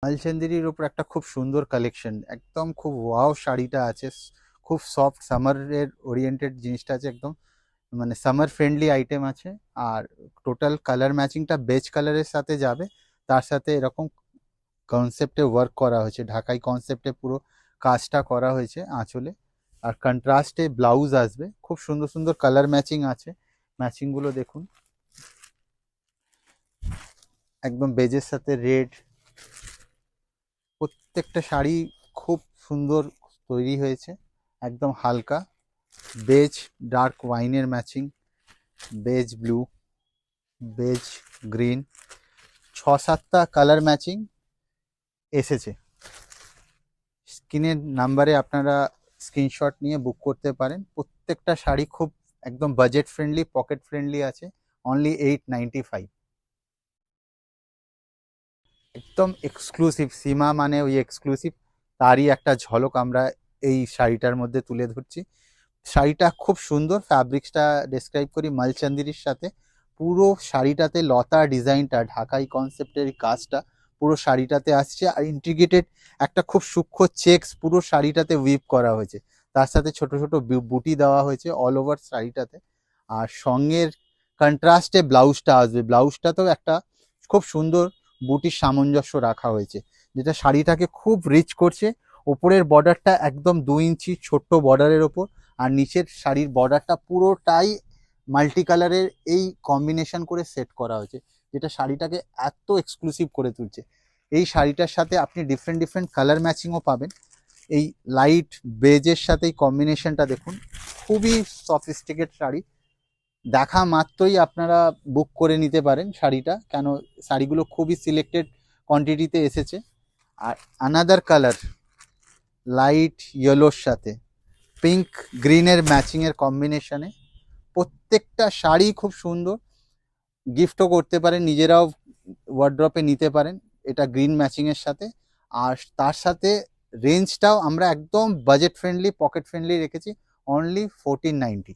মালচন্দেরির উপর একটা খুব সুন্দর কালেকশন, একদম খুব ওয়াও শাড়িটা আছে। খুব সফট সামারের ওরিয়েন্টেড জিনিসটা আছে একদম, মানে সামার ফ্রেন্ডলি আইটেম আছে। আর টোটাল কালার ম্যাচিংটা বেজ কালারের সাথে যাবে, তার সাথে এরকম কনসেপ্টে ওয়ার্ক করা হয়েছে, ঢাকাই কনসেপ্টে পুরো কাজটা করা হয়েছে আঁচলে। আর কন্ট্রাস্টে ব্লাউজ আসবে, খুব সুন্দর সুন্দর কালার ম্যাচিং আছে। ম্যাচিংগুলো দেখুন, একদম বেজের সাথে রেড, প্রত্যেকটা শাড়ি খুব সুন্দর তৈরি হয়েছে। একদম হালকা বেজ, ডার্ক ওয়াইনের matching, beige blue, beige green, 6-7টা কালার ম্যাচিং এসেছে। স্ক্রিনের নাম্বারে আপনারা স্ক্রিনশট নিয়ে বুক করতে পারেন। প্রত্যেকটা শাড়ি খুব একদম বাজেট ফ্রেন্ডলি, পকেট ফ্রেন্ডলি আছে। অনলি 895। একদম এক্সক্লুসিভ, সীমা মানে ওই এক্সক্লুসিভ, তারই একটা ঝলক আমরা এই শাড়িটার মধ্যে তুলে ধরছি। শাড়িটা খুব সুন্দর, ফ্যাব্রিক্সটা ডেসক্রাইব করি, মালচান্দিরির সাথে পুরো শাড়িটাতে লতা ডিজাইনটা, ঢাকাই কনসেপ্টের কাজটা পুরো শাড়িটাতে আসছে। আর ইন্টিগ্রেটেড একটা খুব সূক্ষ্ম চেকস পুরো শাড়িটাতে উইভ করা হয়েছে, তার সাথে ছোট ছোট বুটি দেওয়া হয়েছে অল ওভার শাড়িটাতে। আর সঙ্গের কন্ট্রাস্টে ব্লাউজটা আসবে, ব্লাউজটাতেও একটা খুব সুন্দর বুটির সামঞ্জস্য রাখা হয়েছে, যেটা শাড়িটাকে খুব রিচ করছে। ওপরের বর্ডারটা একদম 2 ইঞ্চি ছোট্ট বর্ডারের ওপর, আর নিচের শাড়ির বর্ডারটা পুরোটাই মাল্টি কালারের এই কম্বিনেশন করে সেট করা হয়েছে, যেটা শাড়িটাকে এত এক্সক্লুসিভ করে তুলছে। এই শাড়িটার সাথে আপনি ডিফারেন্ট ডিফারেন্ট কালার ম্যাচিংও পাবেন। এই লাইট বেজের সাথে এই কম্বিনেশনটা দেখুন, খুবই সফিস্টিকেট শাড়ি। দেখা মাত্রই আপনারা বুক করে নিতে পারেন শাড়িটা, কেন শাড়িগুলো খুবই সিলেক্টেড কোয়ান্টিটিতে এসেছে। আর আনাদার কালার লাইট ইয়েলোর সাথে পিঙ্ক গ্রিনের ম্যাচিংয়ের কম্বিনেশনে, প্রত্যেকটা শাড়ি খুব সুন্দর। গিফটও করতে পারেন, নিজেরাও ওয়ার্ড্রপে নিতে পারেন এটা গ্রিন ম্যাচিংয়ের সাথে। আর তার সাথে রেঞ্জটাও আমরা একদম বাজেট ফ্রেন্ডলি, পকেট ফ্রেন্ডলি রেখেছি, অনলি 1490।